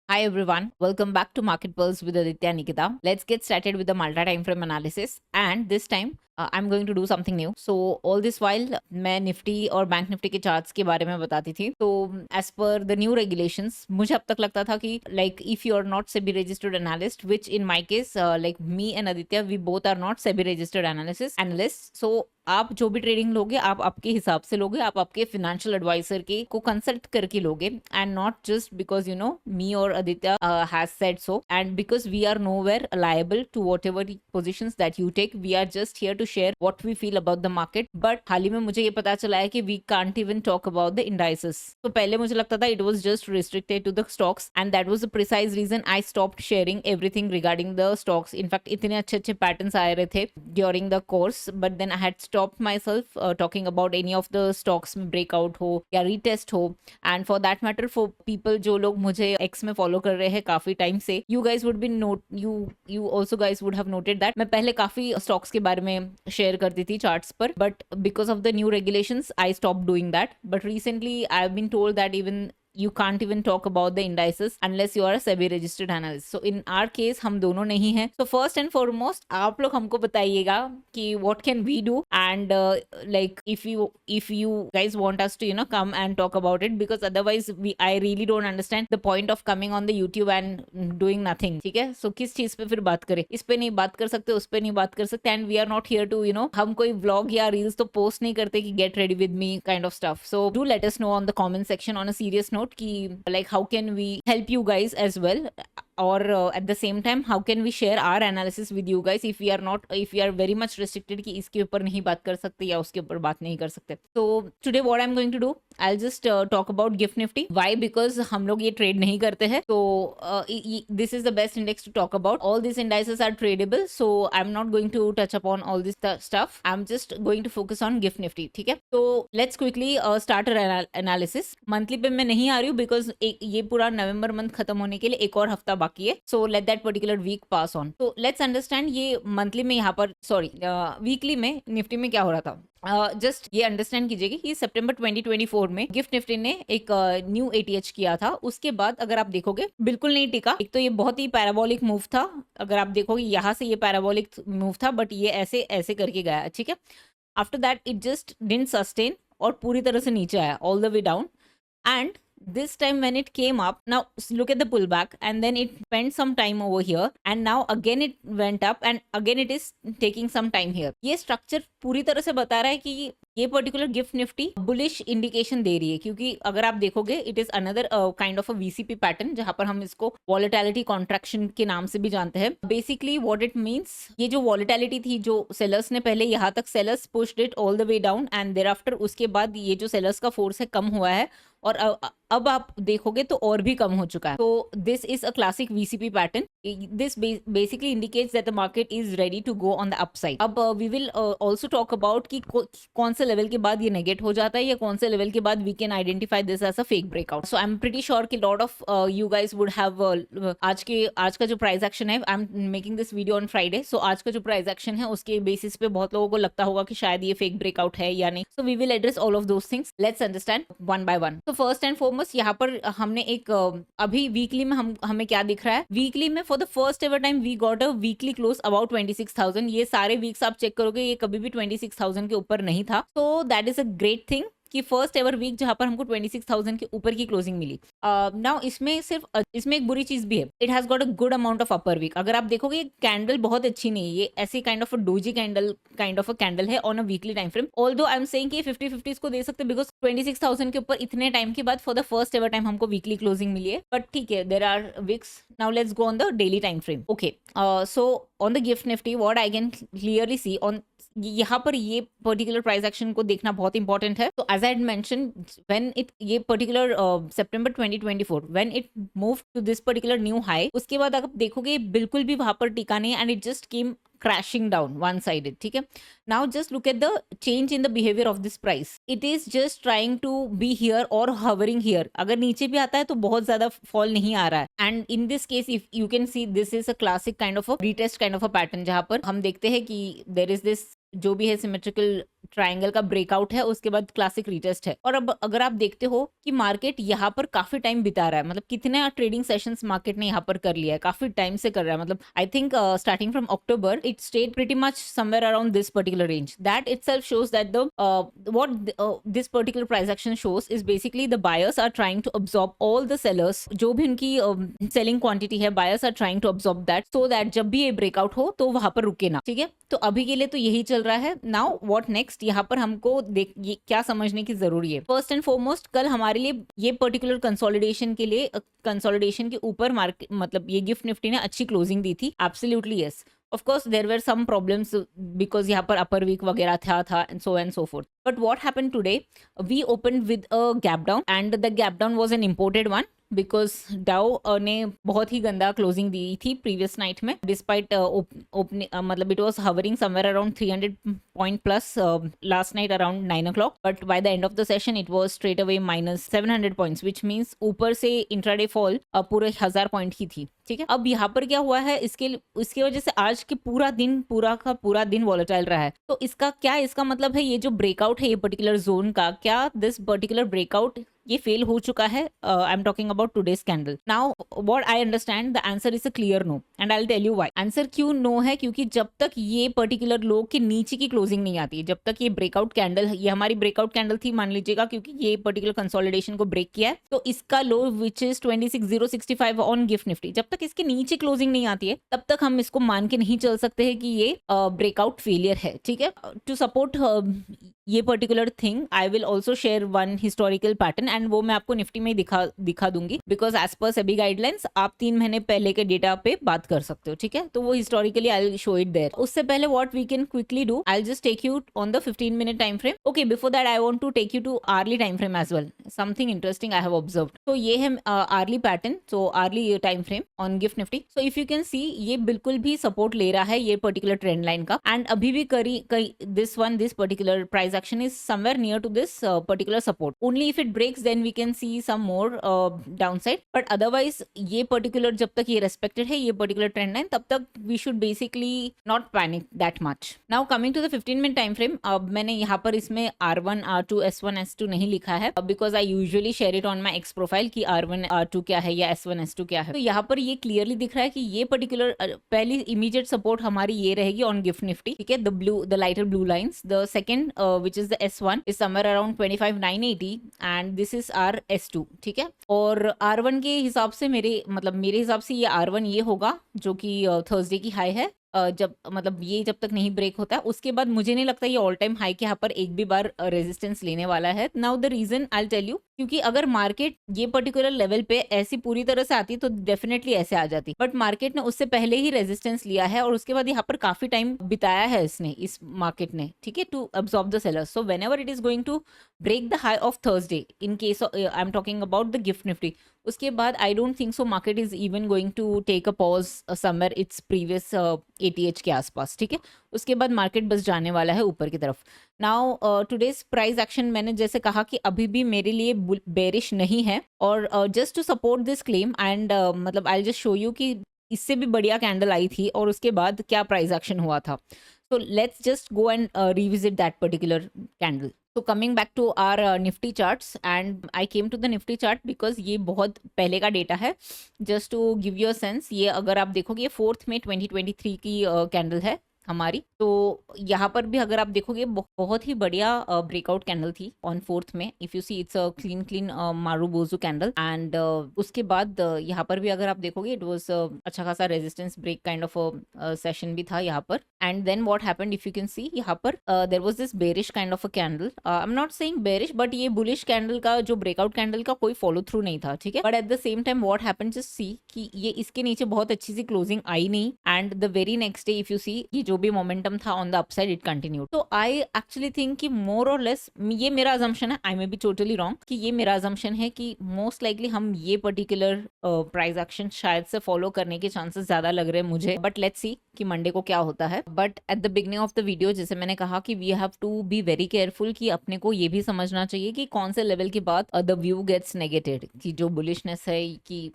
Hi everyone, welcome back to Market Pulse with Aditya Nikita. Let's get started with the multi-time frame analysis. And this time I'm going to do something new. So all this while मैं Nifty और bank Nifty के charts के बारे में बताती थी. तो as per the new regulations, मुझे अब तक लगता था कि like if you are not SEBI registered analyst, which in my case like me and Aditya, we both are not SEBI registered analysts. So आप जो भी ट्रेडिंग लोगे आप आपके हिसाब से लोगे, आप आपके फाइनेंशियल एडवाइजर के को कंसल्ट करके लोगे and not just because me और Aditya has said so and because we are nowhere liable to whatever positions that you take. We are just here to share what we feel about the market. But हाल ही में मुझे ये पता चला है कि we can't even talk about the indices. तो पहले मुझे लगता था it was just restricted to the stocks and that was the precise reason I stopped sharing everything regarding the stocks. In fact इतने अच्छे अच्छे पैटर्न्स आ रहे थे during the course, but then I had stopped myself talking about any of the stocks में breakout हो या retest हो. And for that matter, for people जो लोग मुझे X में follow कर रहे हैं काफी टाइम से, you guys would be you also guys would have noted that मैं पहले काफी stocks के बारे में share करती थी charts पर, but because of the new regulations I stopped doing that. But recently I've been told that even you can't even talk about the indices unless you are a SEBI registered analyst. So in our case हम दोनों नहीं हैं. So first and foremost आप लोग हमको बताइएगा कि what can we do and like if you guys want us to come and talk about it, because otherwise I really don't understand the point of coming on the YouTube and doing nothing. ठीक है, so किस चीज पे फिर बात करें? इस पे नहीं बात कर सकते, उस पे नहीं बात कर सकते, and we are not here to हम कोई vlog या reels तो post नहीं करते कि get ready with me kind of stuff. So do let us know on the comment section on a serious note ki like how can we help you guys as well, or at the same time how can we share our analysis with you guys if we are very much restricted कि इसके ऊपर नहीं बात कर सकते या उसके ऊपर बात नहीं कर सकते. So today what I'm going to do, I'll just talk about Gift Nifty. Why? Because हम लोग ये trade नहीं करते हैं, so this is the best index to talk about. All these indices are tradable, so I'm not going to touch upon all this stuff. I'm just going to focus on Gift Nifty. ठीक है, तो let's quickly start our analysis. Monthly पे मैं नहीं आ रही हूँ because ये पूरा नवंबर मंथ खत्म होने के लिए एक और हफ्ता बाकी है. So let that particular week pass on. तो लेट्स अंडरस्टैंड ये मंथली में यहाँ पर वीकली में निफ्टी में क्या हो रहा था. जस्ट ये अंडरस्टैंड कीजिएगा कि सितंबर 2024 में गिफ्ट निफ्टी ने एक न्यू एटीएच किया था. उसके बाद अगर आप देखोगे बिल्कुल नहीं टिका. एक तो ये बहुत ही पैराबोलिक मूव था. अगर आप देखोगे यहाँ से ये पैराबोलिक मूव था, बट ये ऐसे ऐसे करके गया. ठीक है, after that it just didn't sustain और पूरी तरह से नीचे आया all the way down. And this time when it came up, now look at the pullback, and then it spent some time over here, and now again it went up, and again it is taking some time here. ये structure पूरी तरह से बता रहा है कि ये particular gift Nifty bullish indication दे रही है, क्योंकि अगर आप देखोगे it is another kind of a VCP pattern, जहां पर हम इसको वॉलेटिलिटी कॉन्ट्रैक्शन के नाम से भी जानते हैं. बेसिकली व्हाट इट मींस, ये जो वॉलेटिलिटी थी जो सेलर्स ने पहले यहाँ तक sellers pushed it all the way down, and thereafter उसके बाद ये जो सेलर्स का फोर्स है कम हुआ है, और अब आप देखोगे तो और भी कम हो चुका है. तो this is a classic VCP pattern. This basically indicates that the market is ready to go on the upside. अब we will also talk about कि कौन से लेवल के बाद ये नेगेट हो जाता है या कौन से लेवल के बाद we can identify this as a fake breakout. So I am pretty sure कि lot of you guys would have आज का जो प्राइस एक्शन है, I am making this video on Friday, so आज का जो प्राइस एक्शन है उसके बेसिस पे बहुत लोगों को लगता होगा कि शायद ये फेक ब्रेकआउट है या नहीं. So we will address all of those things. Let's understand one by one. तो फर्स्ट एंड फॉरमोस्ट यहाँ पर हमने एक अभी वीकली में हमें क्या दिख रहा है. वीकली में for the first ever time we got a weekly close about 26,000. ये सारे वीक्स आप चेक करोगे ये कभी भी 26,000 के ऊपर नहीं था. तो that is a great thing कि फर्स्ट एवर वीक जहां पर हमको 26,000 के ऊपर की क्लोजिंग मिली. नाउ इसमें एक बुरी चीज भी है. It has got a good amount of upper wick. अगर आप देखोगे ये कैंडल बहुत अच्छी नहीं है. ये ऐसी kind of a doji kind of a candle है on a weekly time frame. Although I am saying कि 50-50 को दे सकते बिकॉज 26,000 के ऊपर इतने टाइम के बाद for the first ever time हमको वीकली क्लोजिंग मिली है. बट ठीक है, there are wicks. Now let's go on the daily time frame. Okay, so on the gift nifty what I can clearly see on यहाँ पर ये particular price action को देखना बहुत इंपॉर्टेंट है. तो as I mention, when it ये particular सितंबर 2024 when it move to this particular new high, उसके बाद आप देखोगे बिल्कुल भी वहां पर टिका नहीं, and it just came crashing down one sided. ठीक है, now just look at the change in the behavior of this price. It is just trying to be here or hovering here. अगर नीचे भी आता है तो बहुत ज्यादा फॉल नहीं आ रहा है. And in this case if you can see this is a classic kind of a retest kind of a pattern, जहां पर हम देखते हैं कि देयर इज दिस जो भी है सिमेट्रिकल ट्रायंगल का ब्रेकआउट है, उसके बाद क्लासिक रीटेस्ट है। और अब अगर आप देखते हो कि मार्केट यहाँ पर काफी टाइम बिता रहा है, मतलब कितने ट्रेडिंग सेशंस मार्केट ने यहाँ पर कर लिया है, काफी टाइम से कर रहा है, मतलब I think starting from October it stayed pretty much somewhere around this particular range. That itself shows that the what this particular price action shows is basically the buyers are trying to absorb all the sellers, जो भी उनकी selling quantity है, buyers are trying to absorb that so that जब भी ये breakout हो तो वहां पर रुके ना, ठीक है। तो अभी के लिए तो यही चल रहा है। नाउ व्हाट नेक्स्ट, यहाँ पर हमको देख ये क्या समझने की जरूरी है। फर्स्ट एंड फॉरमोस्ट, कल हमारे लिए ये पर्टिकुलर कंसोलिडेशन के लिए कंसोलिडेशन के ऊपर मार्केट मतलब ये गिफ्ट निफ्टी ने अच्छी क्लोजिंग दी थी। Absolutely yes, of course there were some problems because यहाँ पर upper week वगैरह था and so forth, but what happened today, we opened with a gap down and the gap down was an imported one because Dow ने बहुत ही गंदा closing दी थी previous night में, despite मतलब it was hovering somewhere around 300 point plus last night around 9 o'clock, but by the end of the session it was straight away -700 points, which means ऊपर से intraday fall पूरे 1000 point की थी, ठीक है। अब यहाँ पर क्या हुआ है, इसकी वजह से आज के पूरा दिन वॉलेटाइल रहा है। तो इसका मतलब है ये जो ब्रेकआउट है ये पर्टिकुलर जोन का, क्या दिस पर्टिकुलर ब्रेकआउट ये फेल हो चुका है? I am talking about today's candle. Now what I understand, the answer is a clear no and I will tell you why. Answer क्यों नो है, क्योंकि जब तक ये पर्टिकुलर लो के नीचे की क्लोजिंग नहीं आती, जब तक ये ब्रेकआउट कैंडल, ये हमारी ब्रेकआउट कैंडल थी मान लीजिएगा, क्योंकि ये पर्टिकुलर कंसोलिडेशन को ब्रेक किया है, तो इसका low which is 26065 on gift Nifty, जब तक इसके नीचे क्लोजिंग नहीं आती है तब तक हम इसको मान के नहीं चल सकते हैं कि ये ब्रेकआउट फेलियर है, ठीक है। टू सपोर्ट ये particular thing I will also share one historical pattern and वो मैं आपको निफ्टी में दिखा दूंगी, because as per SEBI guidelines आप 3 महीने पहले के डेटा पे बात कर सकते हो, ठीक है। तो वो historically I will show it there. उससे पहले what we can quickly do, I will just take you on the 15 minute time frame. Okay, before that I want to take you to early time frame as well, something interesting I have observed. तो ये है early pattern, so early time frame on gift Nifty. So if you can see ये बिल्कुल भी support ले रहा है ये पर्टिकुलर ट्रेंड लाइन का, एंड अभी भी this particular price action is somewhere near to this particular support. Only if it breaks then we can see some more downside, but otherwise ये particular जब तक ये respected है ये particular trend line, तब तक we should basically not panic that much. Now coming to the 15 minute time frame, अब मैंने यहाँ पर इसमें R1 R2 S1 S2 नहीं लिखा है because I usually share it on my X profile कि R1 R2 क्या है या S1 S2 क्या है। तो यहाँ पर ये clearly दिख रहा है कि ये particular पहली immediate support हमारी ये रहेगी on gift nifty, ठीक है, the lighter blue lines. The second which is the S1 is somewhere around 25,980 and this is our S2, ठीक है। और R1 के हिसाब से मेरे हिसाब से ये R1 ये होगा जो कि थर्सडे की हाई है, जब ये जब तक नहीं ब्रेक होता है उसके बाद मुझे नहीं लगता ये ऑल टाइम हाई के यहाँ पर एक भी बार रेजिस्टेंस लेने वाला है। Now the reason I will tell you, क्योंकि अगर मार्केट ये पर्टिकुलर लेवल पे ऐसी पूरी तरह से आती तो डेफिनेटली ऐसे आ जाती, बट मार्केट ने उससे पहले ही रेजिस्टेंस लिया है और उसके बाद यहाँ पर काफी टाइम बिताया है इसने, इस मार्केट ने, ठीक है, to absorb the sellers. So whenever it is going to break the high of Thursday, in case I am talking about the gift Nifty, उसके बाद I don't think so market is even going to take a pause somewhere it's previous 80H के आसपास, ठीक है। उसके बाद market बस जाने वाला है ऊपर की तरफ। नाउ टुडेज प्राइस एक्शन मैंने जैसे कहा कि अभी भी मेरे लिए बेरिश नहीं है, और just to support this claim and I just show you कि इससे भी बढ़िया कैंडल आई थी और उसके बाद क्या प्राइस एक्शन हुआ था। So let's just go and revisit that particular candle. So coming back to our Nifty charts, and I came to the Nifty chart because ये बहुत पहले का डेटा है। Just to give you a sense, ये अगर आप देखोगे ये 4th में 2023 की कैंडल है हमारी। तो यहाँ पर भी अगर आप देखोगे बहुत ही बढ़िया ब्रेकआउट कैंडल थी ऑन 4th में। If you see it's a clean marubozu candle, and उसके बाद यहाँ पर भी अगर आप देखोगे इट वाज अच्छा खासा resistance break kind of session भी था यहाँ पर। And then what happened, if you can see यहाँ पर there was this bearish kind of a candle. I am not saying bearish, but ये बुलिश कैंडल का जो ब्रेकआउट कैंडल का कोई फॉलो थ्रू नहीं था, ठीक है। But at the same time what happened, just see कि ये इसके नीचे बहुत अच्छी सी क्लोजिंग आई नहीं, and the very next day if you see ये जो भी मोमेंटम था on the upside it continued. तो आई एक्चुअली थिंक कि मोर और लेस ये मेरा अजम्पशन है, आई मे बी टोटली रॉन्ग, कि ये मेरा अजम्पशन है कि मोस्ट लाइकली हम ये पर्टिकुलर प्राइस एक्शन शायद से फॉलो करने के चांसेस ज्यादा लग रहे हैं मुझे, बट लेट्स सी कि मंडे को क्या होता है। But at the beginning of the video जैसे मैंने कहा कि we have to be very careful, कि अपने को ये भी समझना चाहिए कि कौन से लेवल के बाद द व्यू गेट्स नेगेटेड, कि जो बुलिशनेस है कि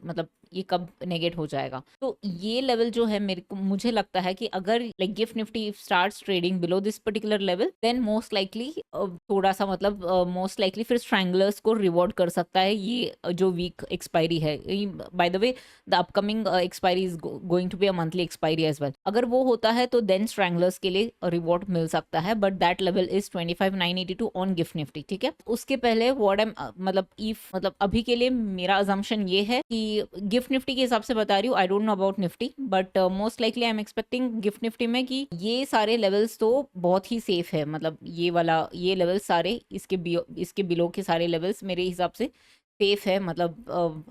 ये कब नेगेट हो जाएगा। तो ये लेवल जो है मुझे लगता है कि अगर like GIFT Nifty starts trading below this particular level, then most likely थोड़ा सा मतलब मोस्ट लाइकली फिर स्ट्रैंगलर्स को रिवॉर्ड कर सकता है ये जो वीक एक्सपायरी है। By the way the upcoming expiry is going to be a monthly expiry as well. अगर वो होता है तो देन स्ट्रैंगलर्स के लिए रिवॉर्ड मिल सकता है, but that level is 25,982 on gift Nifty. ठीक है, उसके पहले व्हाट एम मतलब अभी के लिए मेरा अजम्पशन ये है कि गिफ्ट निफ्टी के हिसाब से बता रही हूँ, आई don't know about Nifty, but most likely I am expecting gift Nifty में कि ये सारे लेवल्स तो बहुत ही सेफ है। मतलब ये लेवल सारे इसके बिलो के सारे लेवल्स मेरे हिसाब से सेफ है। मतलब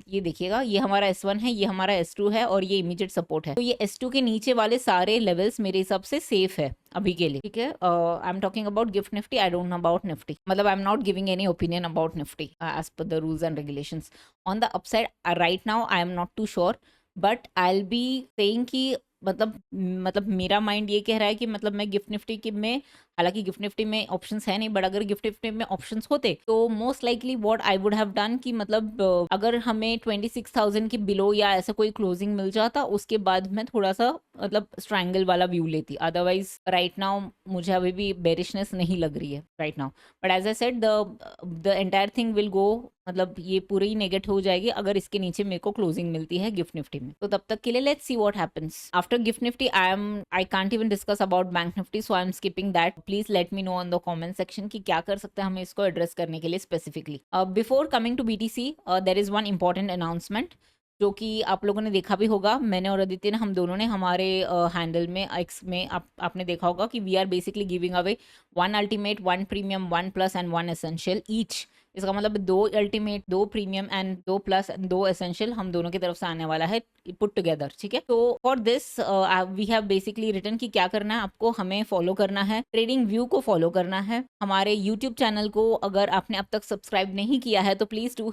ये देखिएगा, ये हमारा S1 है, ये हमारा S2 है और ये इमीडिएट सपोर्ट है। तो ये S2 के नीचे वाले सारे लेवल्स मेरे हिसाब से सेफ है अभी के लिए। ठीक है, I am talking about gift Nifty, I don't know about Nifty. मतलब I am not giving any opinion about Nifty as per the rules and regulations. On the upside right now I am not too sure, but I will be saying कि मतलब मेरा mind ये कह रहा है कि मतलब मैं गिफ्ट निफ्टी की में, हालांकि गिफ्ट निफ्टी में ऑप्शंस है नहीं, बट अगर गिफ्ट निफ्टी में ऑप्शंस होते तो most likely what I would have done कि मतलब अगर हमें 26,000 के बिलो या ऐसा कोई क्लोजिंग मिल जाता, उसके बाद मैं थोड़ा सा मतलब स्ट्रैंगल वाला व्यू लेती। अदरवाइज राइट नाउ मुझे अभी भी बेरिशनेस नहीं लग रही है right now, but as I said the entire thing will go, मतलब ये पूरी ही नेगेट हो जाएगी अगर इसके नीचे मेरे को क्लोजिंग मिलती है गिफ्ट निफ्टी में। तो तब तक के लिए let's see what happens after gift Nifty. I can't even discuss about bank Nifty, so I am skipping that. Please let me know on the comment section कि क्या कर सकते हैं हमें इसको एड्रेस करने के लिए specifically. Before coming to BTC there is one important announcement जो कि आप लोगों ने देखा भी होगा। मैंने और अदिति ने, हम दोनों ने हमारे हैंडल में एक्स में आपने देखा होगा कि we are basically giving away 1 ultimate, 1 premium, 1 plus and 1 essential each. इसका मतलब 2 ultimate, 2 premium and 2 plus and 2 essential हम दोनों की तरफ से आने वाला है पुट टुगेदर। ठीक है, तो for this we have basically written कि क्या करना है आपको, हमें फॉलो करना है, ट्रेडिंग व्यू को फॉलो करना है। हमारे यूट्यूब चैनल को अगर आपने अब तक सब्सक्राइब नहीं किया है तो प्लीज डू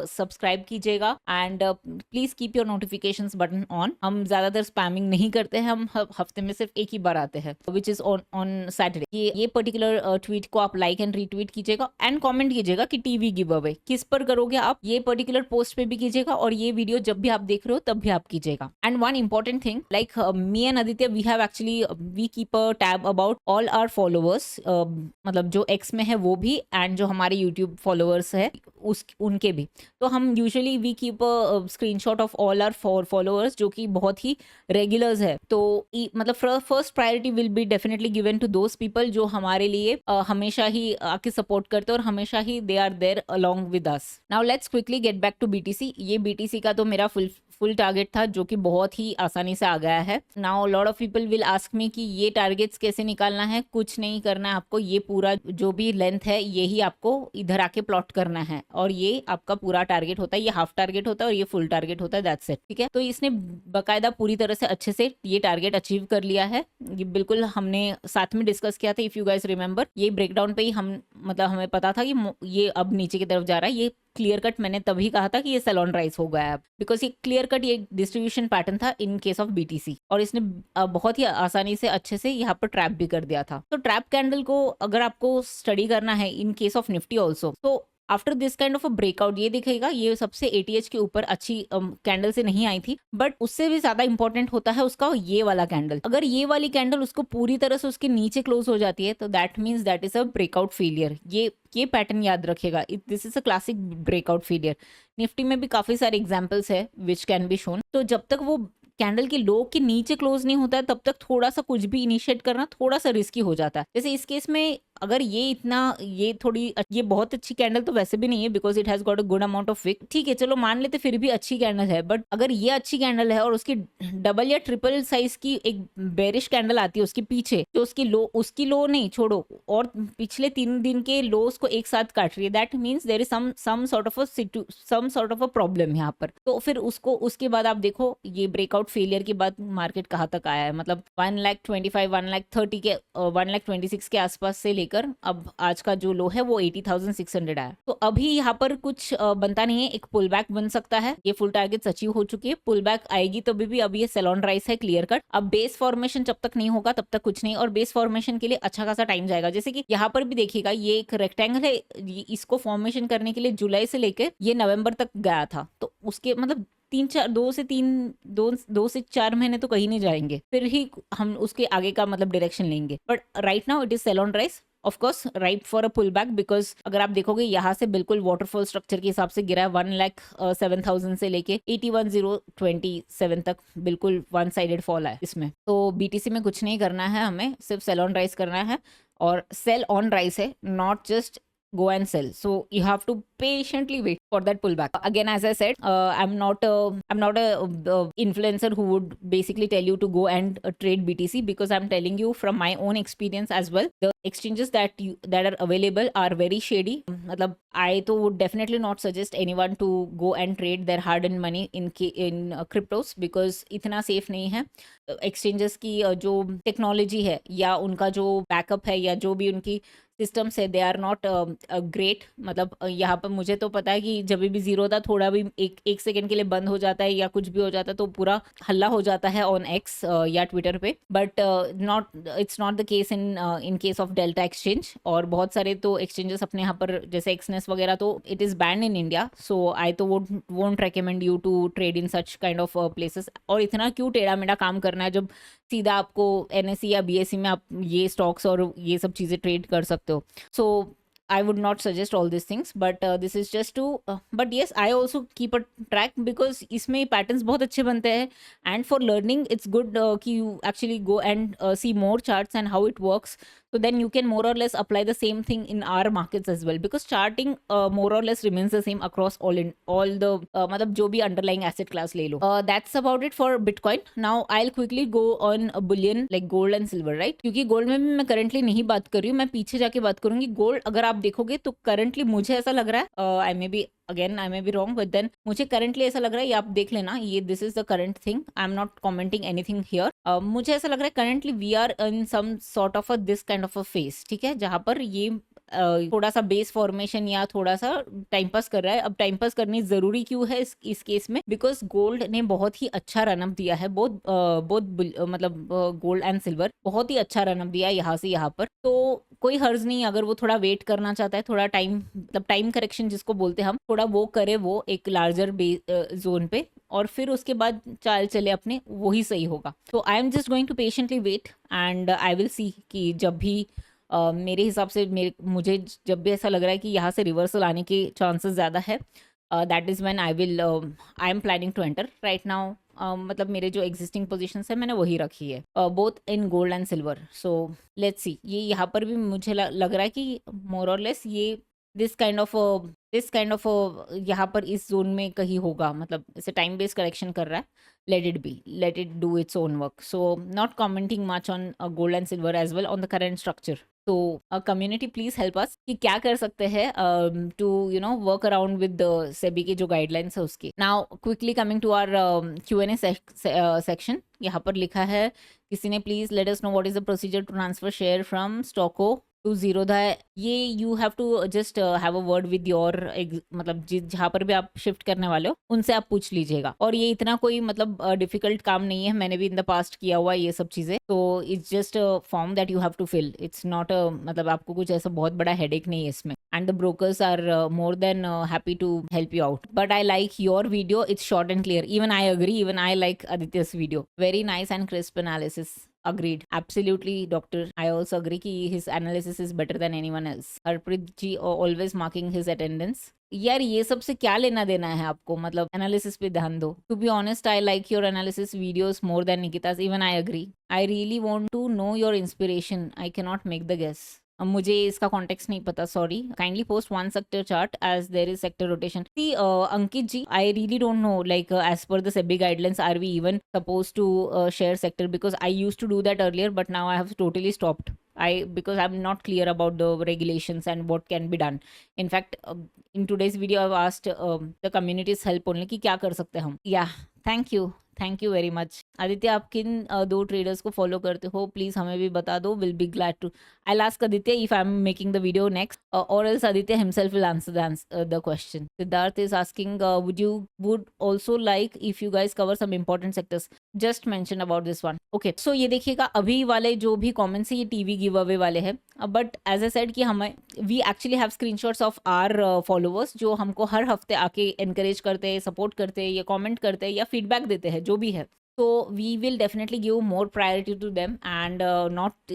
सब्सक्राइब कीजिएगा and please keep your notifications button on. हम ज्यादातर स्पैमिंग नहीं करते हैं, हम हफ्ते में सिर्फ एक ही बार आते हैं, विच इज ऑन सैटरडे। ये पर्टिकुलर ट्वीट को आप लाइक एंड रीट्वीट कीजिएगा एंड कमेंट कीजिएगा कि टीवी गिव अवे किस पर करोगे आप, ये पर्टिकुलर पोस्ट पे भी कीजिएगा और ये वीडियो जब भी आप देख रहे हो तब भी आप कीजिएगा। And one important thing, like me and Aditya we have actually we keep a tab about all our followers, मतलब जो एक्स में है वो भी एंड जो हमारे यूट्यूब फॉलोअर्स है उनके भी। तो हम usually we keep a screenshot of all our followers जो कि बहुत ही रेगुलर्स है। तो मतलब first priority will be definitely given to those people जो हमारे लिए हमेशा ही आके सपोर्ट करते हैं और हमेशा ही they are there along with us. Now let's quickly get back to BTC। ये BTC का तो मेरा फुल टारगेट था जो कि बहुत ही आसानी से आ गया है। Now lot of people will ask me कि ये टारगेट्स कैसे निकालना है। कुछ नहीं करना है आपको, ये पूरा जो भी लेंथ है यही आपको इधर आके प्लॉट करना है और ये आपका पूरा टारगेट होता है। ये हाफ टारगेट होता है और ये फुल टारगेट होता है, दैट्स इट। ठीक है, तो इसने बकायदा पूरी तरह से अच्छे से ये टारगेट अचीव कर लिया है। ये बिल्कुल हमने साथ में डिस्कस किया था, इफ यू गाइस रिमेंबर। ये ब्रेकडाउन पे ही हमें पता था कि ये अब नीचे की तरफ जा रहा है। ये क्लियर कट मैंने तभी कहा था कि ये सेलॉन राइज हो गया है, बिकॉज ये क्लियर कट ये डिस्ट्रीब्यूशन पैटर्न था इन केस ऑफ BTC और इसने बहुत ही आसानी से अच्छे से यहाँ पर ट्रैप भी कर दिया था। तो ट्रैप कैंडल को अगर आपको स्टडी करना है in case of Nifty also, तो after this kind of a breakout ये दिखेगा, ये सबसे ATH के ऊपर अच्छी कैंडल से नहीं आई थी, बट उससे भी ज्यादा इंपॉर्टेंट होता है उसका ये वाला कैंडल। अगर ये वाली कैंडल उसको पूरी तरह से उसके नीचे क्लोज हो जाती है तो that means that is a breakout failure. ये पैटर्न याद रखिएगा, this is a classic breakout failure. Nifty में भी काफी सारे एग्जाम्पल्स है विच कैन बी शोन। तो जब तक वो कैंडल के लो के नीचे क्लोज नहीं होता है तब तक थोड़ा सा कुछ भी इनिशिएट करना थोड़ा सा रिस्की हो जाता है। जैसे इस केस में अगर ये बहुत अच्छी कैंडल तो वैसे भी नहीं है, because it has got a good amount of wick. ठीक है, चलो मान लेते फिर भी अच्छी कैंडल है, बट अगर ये अच्छी कैंडल है और उसकी डबल या ट्रिपल साइज की एक बेरिश कैंडल आती है उसके पीछे, जो उसकी लो नहीं छोड़ो और पिछले 3 दिन के लोस को एक साथ काट रही है, that means there is some sort of a problem यहाँ पर। तो फिर उसके बाद आप देखो ये ब्रेकआउट फेलियर के बाद मार्केट कहाँ तक आया है। मतलब 1,25,000 1,30,000 के 1,26,000 के आसपास से लेके लेकर अब आज का जो लो है वो 80,600 आया। तो अभी यहाँ पर कुछ बनता नहीं है, एक पुल बैक बन सकता है। ये फुल टारगेट अचीव हो चुकी है, पुल बैक आएगी तो भी अब ये सेल ऑन राइस है क्लियर कट। अब बेस फॉर्मेशन जब तक नहीं होगा तब तक कुछ नहीं, और बेस फॉर्मेशन के लिए अच्छा खासा टाइम जाएगा। जैसे कि यहाँ पर भी देखिएगा ये एक रेक्टेंगल है, इसको फॉर्मेशन करने के लिए जुलाई से लेकर ये नवंबर तक गया था, तो उसके मतलब 2 से 4 महीने तो कहीं नहीं जाएंगे, फिर ही हम उसके आगे का मतलब डायरेक्शन लेंगे। But right now it is sell on rise, of course right for a pullback, because अगर आप देखोगे यहाँ से बिल्कुल वाटरफॉल स्ट्रक्चर के हिसाब से गिरा है 1,07,000 से लेके 81,027 तक, बिल्कुल वन साइडेड फॉल है इसमें। तो बीटीसी में कुछ नहीं करना है, हमें सिर्फ सेल ऑन राइस करना है, और सेल ऑन राइस है, not just go and sell. So you have to patiently wait for that pullback. Again, as I said, I'm not a influencer who would basically tell you to go and trade BTC, because I'm telling you from my own experience as well. The exchanges that are available are very shady. मतलब I तो would definitely not suggest anyone to go and trade their hard-earned money in cryptos, because इतना safe नहीं है। Exchanges की जो technology है या उनका जो बैकअप है या जो भी उनकी सिस्टम्स है, दे आर नॉट ग्रेट। मतलब यहाँ पर मुझे तो पता है कि जब भी जीरो था थोड़ा भी एक सेकंड के लिए बंद हो जाता है या कुछ भी हो जाता है तो पूरा हल्ला हो जाता है ऑन एक्स या ट्विटर पे, but it's not the case in case of delta exchange. और बहुत सारे तो एक्सचेंजेस अपने यहाँ पर जैसे एक्सनेस वगैरह तो it is banned in India, so I तो won't recommend you to trade in such kind of places. और इतना क्यों टेढ़ा मेढ़ा काम करना है जब सीधा आपको एनएससी या बीएससी में आप ये स्टॉक्स और ये सब चीज़ें ट्रेड कर सकते हो। So I would not suggest all these things, but this is just to but yes, I also keep a track because इसमें patterns बहुत अच्छे बनते हैं, and for learning it's good कि you actually go and see more charts and how it works, so then you can more or less apply the same thing in our markets as well, because charting more or less remains the same across all the मतलब जो भी underlying asset class ले लो। That's about it for Bitcoin. Now I'll quickly go on bullion like gold and silver, right? क्योंकि gold में भी मैं currently नहीं बात कर रही हूँ, मैं पीछे जाके बात करूंगी। गोल्ड अगर आप देखोगे तो currently मुझे ऐसा लग रहा है, I may be wrong, but then मुझे currently ऐसा लग रहा है, ये आप देख लेना, ये this is the current thing, I'm not commenting anything here. मुझे ऐसा लग रहा है currently we are in some sort of this kind of a phase, ठीक है, जहाँ पर ये थोड़ा सा बेस फॉर्मेशन या थोड़ा सा टाइम पास कर रहा है। अब टाइम पास करनी जरूरी क्यों है इस केस में, बिकॉज गोल्ड ने बहुत ही अच्छा रनअप दिया है, मतलब गोल्ड एंड सिल्वर बहुत ही अच्छा रनअप दिया है यहाँ से यहाँ पर, तो कोई हर्ज नहीं अगर वो थोड़ा वेट करना चाहता है, थोड़ा टाइम मतलब टाइम करेक्शन जिसको बोलते हैं हम, थोड़ा वो करे वो एक लार्जर जोन पे, और फिर उसके बाद चाल चले अपने, वही सही होगा। तो I am just going to patiently wait and I will see कि जब भी मेरे हिसाब से मुझे जब भी ऐसा लग रहा है कि यहाँ से रिवर्सल आने के चांसेस ज़्यादा है, that is when I am planning to enter right now. मतलब मेरे जो एग्जिस्टिंग पोजीशंस है मैंने वही रखी है, both in gold and silver. So let's see, ये यहाँ पर भी मुझे लग रहा है कि मोर और लेस ये दिस काइंड ऑफ यहाँ पर इस जोन में कहीं होगा, मतलब इसे टाइम बेस्ड करेक्शन कर रहा है, let it do its own work. So not commenting much on gold and silver as well on the current structure. So community please help us कि क्या कर सकते हैं to work around with the SEBI के जो guidelines है उसके। Now quickly coming to our Q&A section, यहाँ पर लिखा है किसी ने, please let us know what is the procedure to transfer share from Stocko to Zerodha। ये you have to just have a word with your, मतलब जहाँ पर भी आप शिफ्ट करने वाले हो उनसे आप पूछ लीजिएगा, और ये इतना कोई मतलब डिफिकल्ट काम नहीं है, मैंने भी इन द पास्ट किया हुआ ये सब चीज़ें, तो it's just a form that you have to fill, it's not मतलब आपको कुछ ऐसा बहुत बड़ा हेडेक नहीं है इसमें, and the brokers are more than happy to help you out. But I like your video, it's short and clear, even I agree, even I like Aditya's video, very nice and crisp analysis। Agreed, absolutely doctor, I also agree कि his analysis is better than anyone else। Harpreet ji always marking his attendance। यार ये सब से क्या लेना देना है आपको, मतलब एनालिसिस पे ध्यान दो। To be honest I like your analysis videos more than Nikita's, even I agree, I really want to know your inspiration, I can not make the guess. मुझे इसका कॉन्टेक्स्ट नहीं पता, sorry. Kindly post one sector chart as there is sector rotation. See Ankit ji, I really don't know like as per the SEBI guidelines are we even suppose to share sector, because I use to do that earlier but now I have totally stopped, because I'm not clear about the regulations and what can be done. In fact, in today's video I've asked the community's help only कि क्या कर सकते हैं हम। Yeah, thank you very much। Aditya आप किन 2 traders को follow करते हो? प्लीज़ हमें भी बता दो, will be glad to. I will ask Aditya if I'm making the video next, or else Aditya himself will answer the question. Siddharth is asking, would also like if you guys cover some important sectors. Just mention about this one. Okay, so ये देखिएगा अभी वाले जो भी comments है ये TV give away वाले हैं, बट एज ए सेड कि हमें we actually have screenshots of our followers जो हमको हर हफ्ते आके एनकरेज करते हैं, सपोर्ट करते हैं, या कमेंट करते हैं, या फीडबैक देते हैं, जो भी है। तो we will definitely give more priority to them and not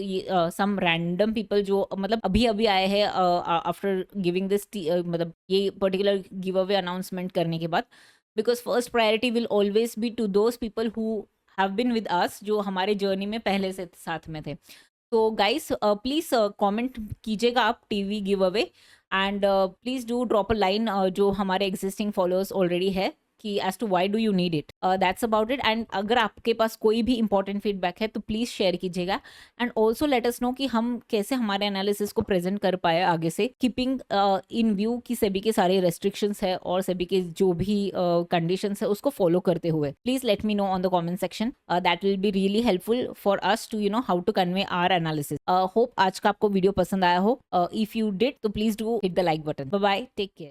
some random people जो मतलब अभी अभी आए हैं आफ्टर गिविंग दिस मतलब ये पर्टिकुलर गिव अवे अनाउंसमेंट करने के बाद, because first priority will always be to those people who have been with us, जो हमारे जर्नी में पहले से साथ में थे। तो गाइस प्लीज कमेंट कीजिएगा आप TV giveaway, and please do drop a line जो हमारे एग्जिस्टिंग फॉलोअर्स ऑलरेडी है कि as to why do you need it, that's about it. And अगर आपके पास कोई भी इंपॉर्टेंट फीडबैक है तो प्लीज शेयर कीजिएगा, and also let us know कि हम कैसे हमारे एनालिसिस को प्रेजेंट कर पाए आगे से, कीपिंग इन व्यू कि सेबी के सारे रेस्ट्रिक्शंस है और सेबी के जो भी कंडीशंस है उसको फॉलो करते हुए। Please let me know on the comment section, that will be really helpful for us to how to convey our analysis. Hope आज का आपको वीडियो पसंद आया हो। इफ यू डिड तो please do hit the like button. Bye bye, take care.